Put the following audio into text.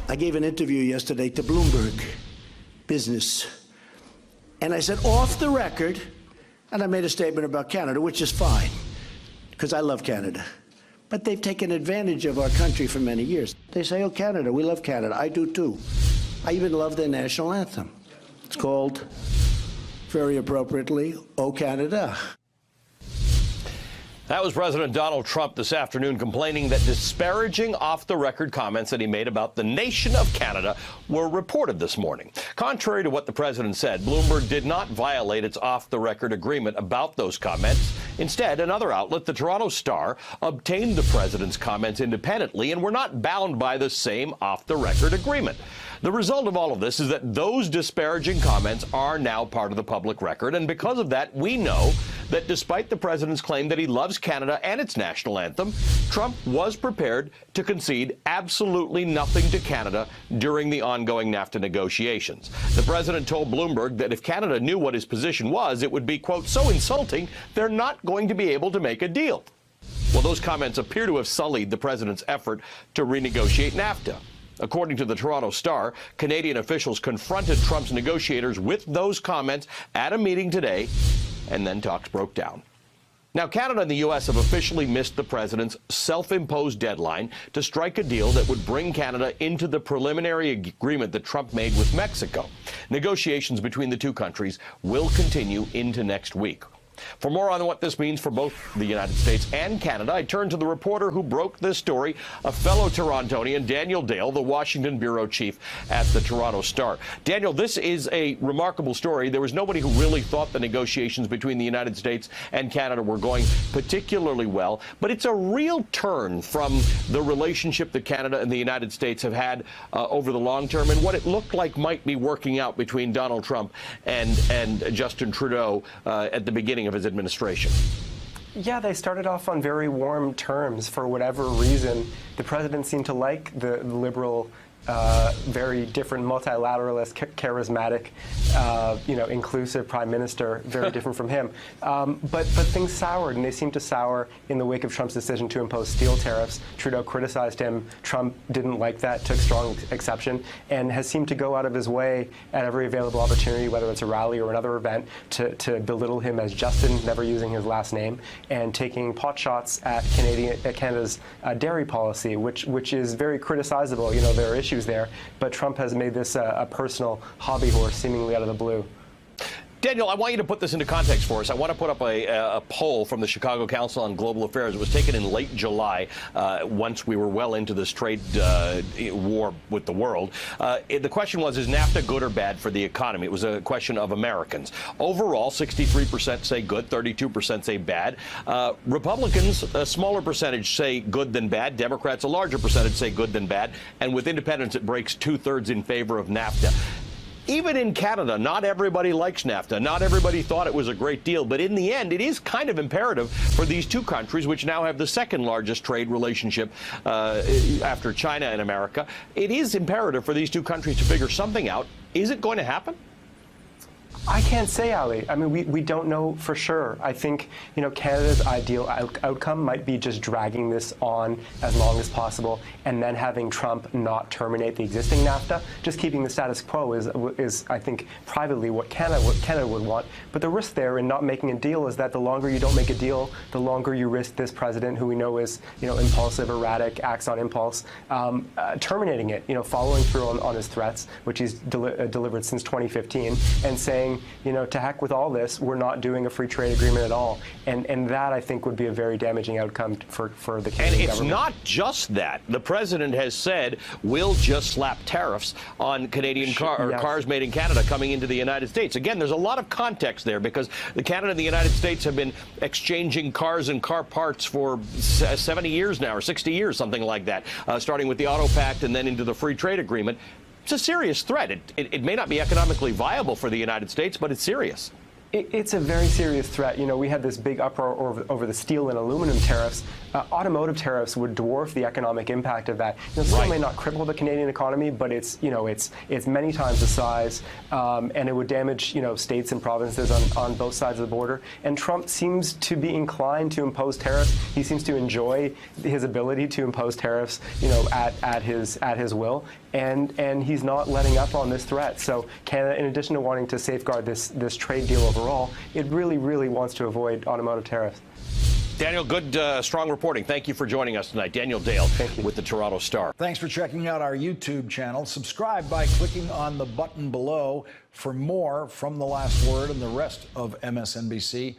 I gave an interview yesterday to Bloomberg Business, and I said, off the record, and I made a statement about Canada, which is fine, because I love Canada. But they've taken advantage of our country for many years. They say, oh, Canada, we love Canada. I do, too. I even love their national anthem. It's called, very appropriately, O Canada. That was President Donald Trump this afternoon complaining that disparaging off-the-record comments that he made about the nation of Canada were reported this morning. Contrary to what the president said, Bloomberg did not violate its off-the-record agreement about those comments. Instead, another outlet, the Toronto Star, obtained the president's comments independently and were not bound by the same off-the-record agreement. The result of all of this is that those disparaging comments are now part of the public record, and because of that, we know that despite the president's claim that he loves Canada and its national anthem, Trump was prepared to concede absolutely nothing to Canada during the ongoing NAFTA negotiations. The president told Bloomberg that if Canada knew what his position was, it would be, quote, so insulting, they're not going to be able to make a deal. Well, those comments appear to have sullied the president's effort to renegotiate NAFTA. According to the Toronto Star, Canadian officials confronted Trump's negotiators with those comments at a meeting today, and then talks broke down. Now, Canada and the U.S. have officially missed the president's self-imposed deadline to strike a deal that would bring Canada into the preliminary agreement that Trump made with Mexico. Negotiations between the two countries will continue into next week. For more on what this means for both the United States and Canada, I turn to the reporter who broke this story, a fellow Torontonian, Daniel Dale, the Washington bureau chief at the Toronto Star. Daniel, this is a remarkable story. There was nobody who really thought the negotiations between the United States and Canada were going particularly well, but it's a real turn from the relationship that Canada and the United States have had over the long term and what it looked like might be working out between Donald Trump and Justin Trudeau at the beginning of his administration. Yeah, they started off on very warm terms. For whatever reason, the president seemed to like the liberal, very different multilateralist, charismatic, inclusive prime minister, very different from him. But things soured, and they seemed to sour in the wake of Trump's decision to impose steel tariffs. Trudeau criticized him. Trump didn't like that, took strong exception, and has seemed to go out of his way at every available opportunity, whether it's a rally or another event, to belittle him as Justin, never using his last name, and taking potshots at Canada's dairy policy, which is very criticizable. You know, there are issues there, but Trump has made this a personal hobby horse seemingly out of the blue. Daniel, I want you to put this into context for us. I want to put up a poll from the Chicago Council on Global Affairs. It was taken in late July, once we were well into this trade war with the world. The question was, is NAFTA good or bad for the economy? It was a question of Americans. Overall, 63% say good, 32% say bad. Republicans, a smaller percentage say good than bad. Democrats, a larger percentage say good than bad. And with independents, it breaks 2/3 in favor of NAFTA. Even in Canada, not everybody likes NAFTA. Not everybody thought it was a great deal. But in the end, it is kind of imperative for these two countries, which now have the second largest trade relationship after China and America. It is imperative for these two countries to figure something out. Is it going to happen? I can't say, Ali. I mean, we don't know for sure. I think, Canada's ideal outcome might be just dragging this on as long as possible and then having Trump not terminate the existing NAFTA. Just keeping the status quo is I think, privately what Canada would want. But the risk there in not making a deal is that the longer you don't make a deal, the longer you risk this president, who we know is, impulsive, erratic, acts on impulse, terminating it, following through on his threats, which he's delivered since 2015, and saying, to heck with all this, we're not doing a free trade agreement at all. And that, I think, would be a very damaging outcome for the Canadian government. And it's not just that. The president has said, we'll just slap tariffs on Canadian cars made in Canada coming into the United States. Again, there's a lot of context there because Canada and the United States have been exchanging cars and car parts for 70 years now, or 60 years, something like that, starting with the Auto Pact and then into the free trade agreement. It's a serious threat. It may not be economically viable for the United States, but it's serious. It's a very serious threat. We had this big uproar over the steel and aluminum tariffs automotive tariffs would dwarf the economic impact of that. You know, still Right. may not cripple the Canadian economy, but it's many times the size, and it would damage states and provinces on both sides of the border. And Trump seems to be inclined to impose tariffs. He seems to enjoy his ability to impose tariffs, at his will, and he's not letting up on this threat. So Canada, in addition to wanting to safeguard this trade deal overall, it really, really wants to avoid automotive tariffs. Daniel, good, strong reporting. Thank you for joining us tonight. Daniel Dale with the Toronto Star. Thanks for checking out our YouTube channel. Subscribe by clicking on the button below for more from The Last Word and the rest of MSNBC.